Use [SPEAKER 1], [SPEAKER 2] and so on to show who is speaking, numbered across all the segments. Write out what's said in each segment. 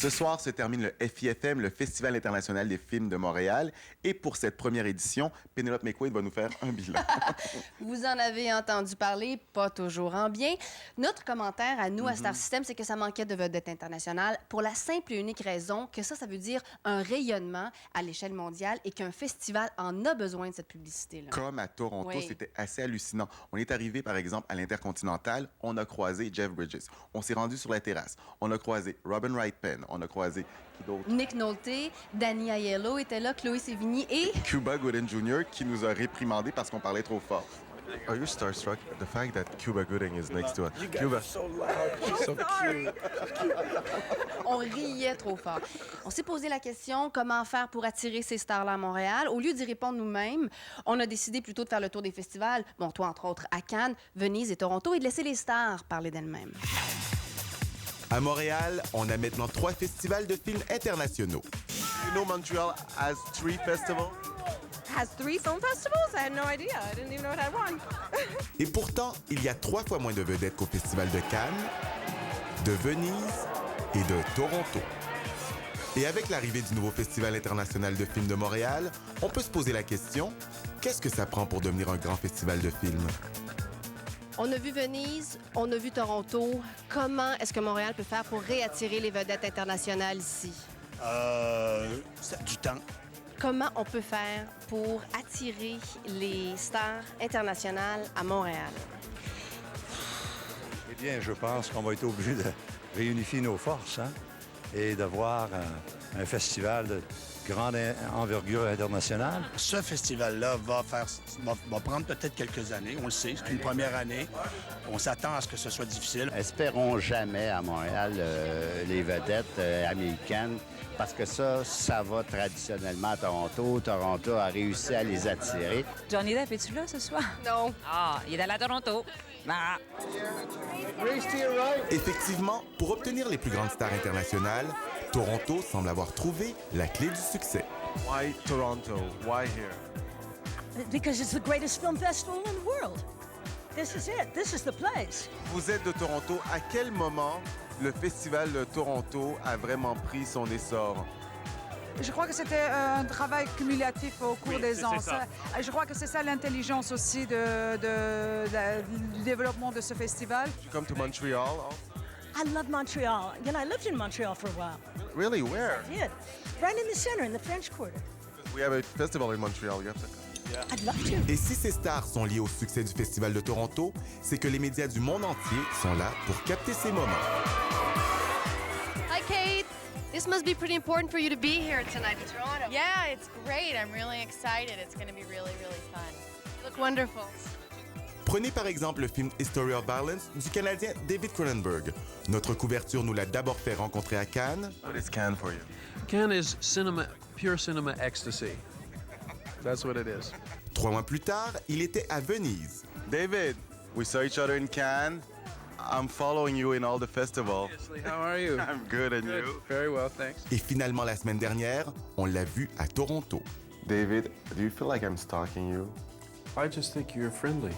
[SPEAKER 1] Ce soir se termine le FIFM, le Festival international des films de Montréal. Et pour cette première édition, Penelope McQuaid va nous faire un bilan.
[SPEAKER 2] Vous en avez entendu parler, pas toujours en bien. Notre commentaire à nous, à Star System, c'est que ça manquait de vedettes internationales pour la simple et unique raison que ça veut dire un rayonnement à l'échelle mondiale et qu'un festival en a besoin de cette publicité-là.
[SPEAKER 1] Comme à Toronto,
[SPEAKER 2] Oui.
[SPEAKER 1] c'était assez hallucinant. On est arrivé, par exemple, à l'Intercontinental, on a croisé Jeff Bridges. On s'est rendu sur la terrasse. On a croisé Robin Wright Penn. On a croisé qui d'autre?
[SPEAKER 2] Nick Nolte, Danny Aiello était là, Chloé Sevigny et...
[SPEAKER 1] Cuba Gooding Jr. qui nous a réprimandé parce qu'on parlait trop fort. Are you starstruck? The fact that Cuba Gooding is next to us. Cuba.
[SPEAKER 3] So loud. She's so cute.
[SPEAKER 2] On riait trop fort. On s'est posé la question comment faire pour attirer ces stars-là à Montréal. Au lieu d'y répondre nous-mêmes, on a décidé plutôt de faire le tour des festivals, bon, toi entre autres, à Cannes, Venise et Toronto, et de laisser les stars parler d'elles-mêmes.
[SPEAKER 1] À Montréal, on a maintenant 3 festivals de films internationaux. You know Montreal has 3 festivals?
[SPEAKER 4] Has 3 film festivals? I had no idea. I didn't even know it had one.
[SPEAKER 1] Et pourtant, il y a 3 fois moins de vedettes qu'au Festival de Cannes, de Venise et de Toronto. Et avec l'arrivée du nouveau Festival international de films de Montréal, on peut se poser la question, qu'est-ce que ça prend pour devenir un grand festival de films?
[SPEAKER 2] On a vu Venise, on a vu Toronto. Comment est-ce que Montréal peut faire pour réattirer les vedettes internationales ici?
[SPEAKER 5] Du temps.
[SPEAKER 2] Comment on peut faire pour attirer les stars internationales à Montréal?
[SPEAKER 6] Eh bien, je pense qu'on va être obligé de réunifier nos forces et d'avoir un festival de grande envergure internationale.
[SPEAKER 5] Ce festival-là va prendre peut-être quelques années. On le sait, c'est une première année. On s'attend à ce que ce soit difficile.
[SPEAKER 7] Espérons jamais à Montréal les vedettes américaines, parce que ça va traditionnellement à Toronto. Toronto a réussi à les attirer.
[SPEAKER 8] Johnny Depp, es-tu là ce soir?
[SPEAKER 2] Non.
[SPEAKER 8] Ah, il est allé à Toronto. Ah.
[SPEAKER 1] Effectivement, pour obtenir les plus grandes stars internationales, Toronto semble avoir trouvé la clé du succès.
[SPEAKER 3] Why Toronto? Why here?
[SPEAKER 9] Because it's the greatest film festival in the world. This is it. This is the place.
[SPEAKER 3] Vous êtes de Toronto. À quel moment le festival de Toronto a vraiment pris son essor?
[SPEAKER 10] Je crois que c'était un travail cumulatif au cours des ans.
[SPEAKER 3] Ça.
[SPEAKER 10] Je crois que c'est ça l'intelligence aussi du développement de ce festival.
[SPEAKER 3] You come to Montreal?
[SPEAKER 9] I love Montreal. You know, I lived in Montreal for a while.
[SPEAKER 3] Really? Where?
[SPEAKER 9] I did. Right in the center, in the French Quarter.
[SPEAKER 3] We have a festival in Montreal. You have to come.
[SPEAKER 9] I'd love to.
[SPEAKER 1] Et si ces stars sont liées au succès du Festival de Toronto, c'est que les médias du monde entier sont là pour capter ces moments.
[SPEAKER 2] Hi, Kate. This must be pretty important for you to be here tonight in Toronto.
[SPEAKER 11] Yeah, it's great. I'm really excited. It's going to be really, really fun.
[SPEAKER 2] You look wonderful.
[SPEAKER 1] Prenez par exemple le film History of Violence du Canadien David Cronenberg. Notre couverture nous l'a d'abord fait rencontrer à Cannes.
[SPEAKER 3] What is Cannes for you?
[SPEAKER 12] Cannes is cinema, pure cinema ecstasy.
[SPEAKER 3] That's what it is.
[SPEAKER 1] 3 mois plus tard, il était à Venise.
[SPEAKER 3] David, we saw each other in Cannes. I'm following you in all the festivals.
[SPEAKER 12] How are you?
[SPEAKER 3] I'm good, and you?
[SPEAKER 12] Very well, thanks.
[SPEAKER 1] Et finalement, la semaine dernière, on l'a vu à Toronto.
[SPEAKER 3] David, do you feel like I'm stalking you?
[SPEAKER 12] I just think you're friendly.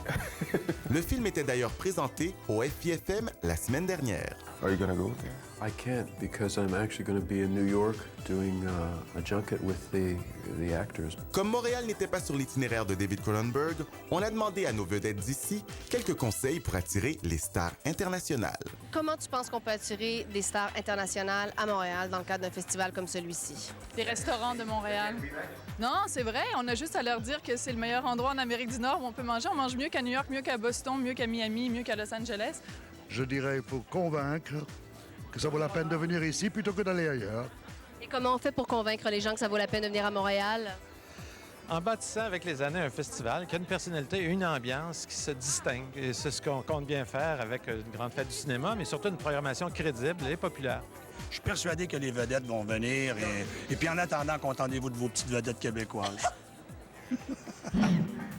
[SPEAKER 1] Le film était d'ailleurs présenté au FIFM la semaine dernière.
[SPEAKER 3] Are you gonna go there?
[SPEAKER 12] I can't because I'm actually going to be in New York doing a junket with the actors.
[SPEAKER 1] Comme Montréal n'était pas sur l'itinéraire de David Cronenberg, on a demandé à nos vedettes d'ici quelques conseils pour attirer les stars internationales.
[SPEAKER 2] Comment tu penses qu'on peut attirer des stars internationales à Montréal dans le cadre d'un festival comme celui-ci?
[SPEAKER 13] Des restaurants de Montréal. Non, c'est vrai. On a juste à leur dire que c'est le meilleur endroit en Amérique du Nord où on peut manger. On mange mieux qu'à New York, mieux qu'à Boston, mieux qu'à Miami, mieux qu'à Los Angeles.
[SPEAKER 6] Je dirais qu'il faut convaincre que ça vaut la peine de venir ici plutôt que d'aller ailleurs.
[SPEAKER 2] Et comment on fait pour convaincre les gens que ça vaut la peine de venir à Montréal?
[SPEAKER 14] En bâtissant avec les années un festival qui a une personnalité et une ambiance qui se distingue. Et c'est ce qu'on compte bien faire avec une grande fête du cinéma, mais surtout une programmation crédible et populaire.
[SPEAKER 5] Je suis persuadé que les vedettes vont venir et puis en attendant, contentez-vous de vos petites vedettes québécoises.